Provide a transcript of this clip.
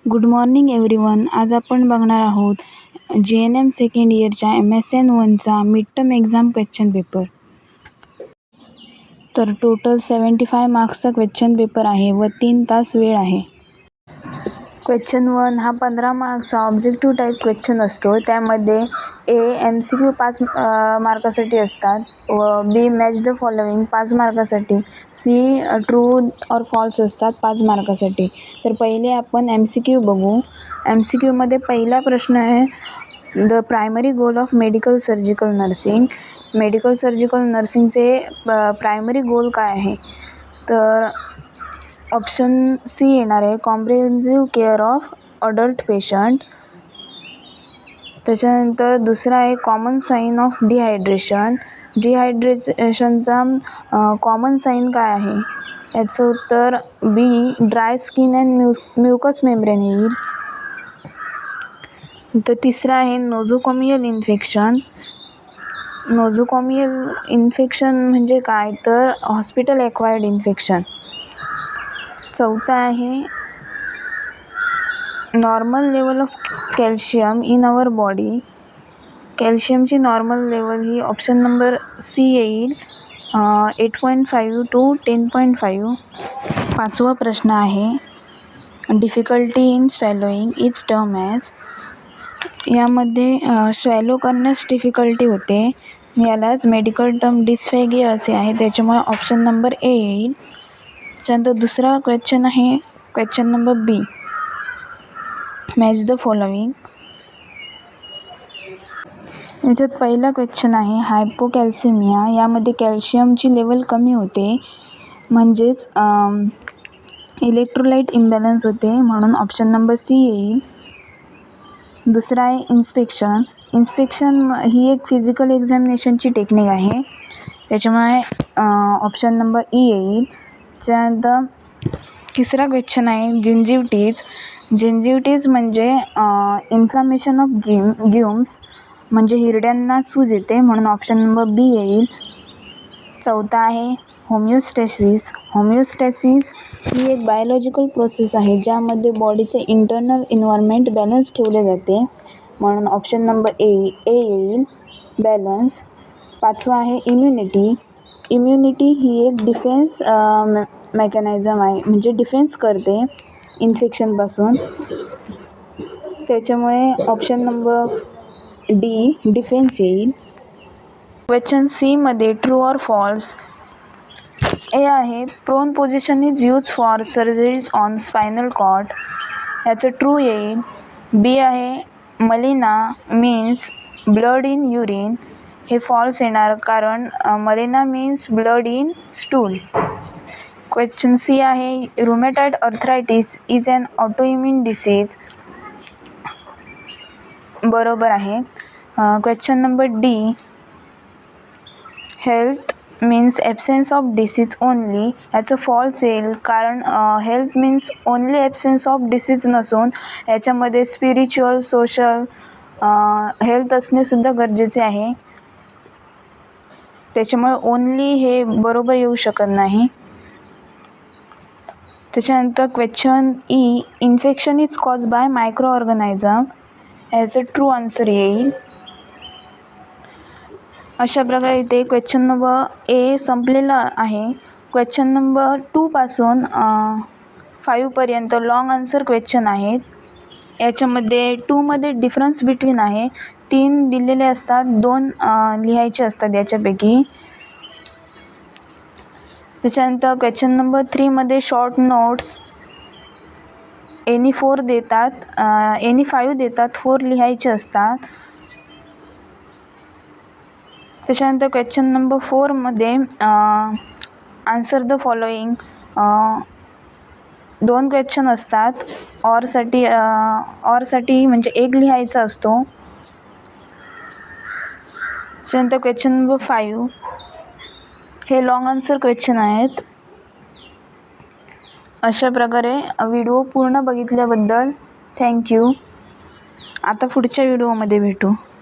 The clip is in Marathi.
Good morning everyone. आज आपण बघणार आहोत JNM सेकंड इयरच्या MSN 1चा mid term exam question paper. तर टोटल 75 मार्क्सचा क्वेश्चन पेपर आहे व 3 तास वेळ आहे. क्वेश्चन 1 हा 15 मार्क्सचा ऑब्जेक्टिव्ह टाईप क्वेश्चन असतो. त्यामध्ये MCQ 5 मार्कासाठी असतात व B match the following 5 मार्कासाठी, C true और फॉल्स असतात 5 मार्कासाठी. तर पहिले आपण MCQ बघू. MCQमध्ये पहिला प्रश्न आहे, the primary goal of medical surgical nursing. Medical surgical नर्सिंगचे प्रायमरी गोल काय आहे? तर ऑप्शन C येणार आहे, comprehensive care of adult patient. त्याच्यानंतर दुसरा आहे, कॉमन साईन ऑफ डिहायड्रेशन. डिहायड्रेशनचा कॉमन साईन काय आहे? याचं उत्तर B dry skin and mucus membrane येईल. तर तिसरा आहे, नोझोकॉमियल इन्फेक्शन. नोझोकॉमियल इन्फेक्शन म्हणजे काय? तर हॉस्पिटल ॲक्वायर्ड इन्फेक्शन. चौथा आहे, normal level of calcium in our body. कॅल्शियमची नॉर्मल लेवल ही ऑप्शन नंबर C येईल, 8.5 to 10.5. पाचवा प्रश्न आहे, difficulty in swallowing is term as. यामध्ये स्वॅलो करण्यास डिफिकल्टी होते, यालाच मेडिकल टर्म डिस्फॅगिया असे आहे. त्याच्यामुळे ऑप्शन नंबर A येईल. त्यानंतर दुसरा क्वेश्चन आहे, question number B, match the following. याच्यात पहिला क्वेश्चन आहे, हायपोकॅल्सेमिया. यामध्ये कॅल्शियमची लेवल कमी होते, म्हणजेच इलेक्ट्रोलाइट इम्बॅलन्स होते, म्हणून ऑप्शन नंबर C येईल. दुसरा आहे, इन्स्पेक्शन. इन्स्पेक्शन ही एक फिजिकल एक्झामिनेशनची टेक्निक आहे, त्याच्यामुळे ऑप्शन नंबर E येईल. त्यानंतर तिसरा क्वेश्चन आहे, जिंजिव्हिटीज. जिंजिव्हिटीज म्हणजे इन्फ्लामेशन ऑफ ग्यूम्स, म्हणजे हिरड्यांना सूज येते, म्हणून ऑप्शन नंबर B येईल. चौथा आहे, होमिओस्टॅसिस. होमिओस्टॅसिस ही एक बायोलॉजिकल प्रोसेस आहे, ज्यामध्ये बॉडीचे इंटरनल एन्व्हायरमेंट बॅलन्स ठेवले जाते, म्हणून ऑप्शन नंबर A येईल, बॅलन्स. पाचवा आहे, इम्युनिटी. इम्युनिटी ही एक डिफेन्स मेकॅनिझम आहे, म्हणजे डिफेन्स करते इन्फेक्शनपासून, त्याच्यामुळे ऑप्शन नंबर D डिफेन्स येईल. क्वेश्चन C मध्ये ट्रू और फॉल्स. A आहे, prone position is use for surgeries on spinal cord. याचं ट्रू येईल. B आहे, melaena means blood in urine. हे फॉल्स येणार, कारण melaena means blood in stool. Question C आहे, rheumatoid arthritis is an autoimmune disease. बरोबर आहे. Question number D, health means absence of disease only. याचं फॉल्स येईल, कारण health means only absence of disease नसून याच्यामध्ये स्पिरिच्युअल, सोशल हेल्थ असणेसुद्धा गरजेचे आहे, त्याच्यामुळे ओनली हे बरोबर येऊ शकत नाही. त्याच्यानंतर question E, infection is cause by micro organism. याचं ट्रू आन्सर येईल. अशा प्रकारे इथे क्वेश्चन नंबर A संपलेला आहे. क्वेश्चन नंबर 2 पासून 5 पर्यंत लॉंग आन्सर क्वेश्चन आहेत. याच्यामध्ये 2 मध्ये डिफरन्स बिटवीन आहे, 3 दिलेले असतात, 2 लिहायचे असतात याच्यापैकी. त्याच्यानंतर क्वेश्चन नंबर 3 मध्ये शॉर्ट नोट्स एनी 4 देतात, एनी 5 देतात, 4 लिहायचे असतात. त्याच्यानंतर क्वेश्चन नंबर 4 मध्ये आन्सर द फॉलोइंग 2 क्वेश्चन असतात. ऑरसाठी म्हणजे एक लिहायचा असतो. त्याच्यानंतर क्वेश्चन नंबर 5 हे लॉंग आन्सर क्वेश्चन आहेत. अशा प्रकारे व्हिडिओ पूर्ण बघितल्याबद्दल थँक्यू. आता पुढच्या व्हिडिओमध्ये भेटू.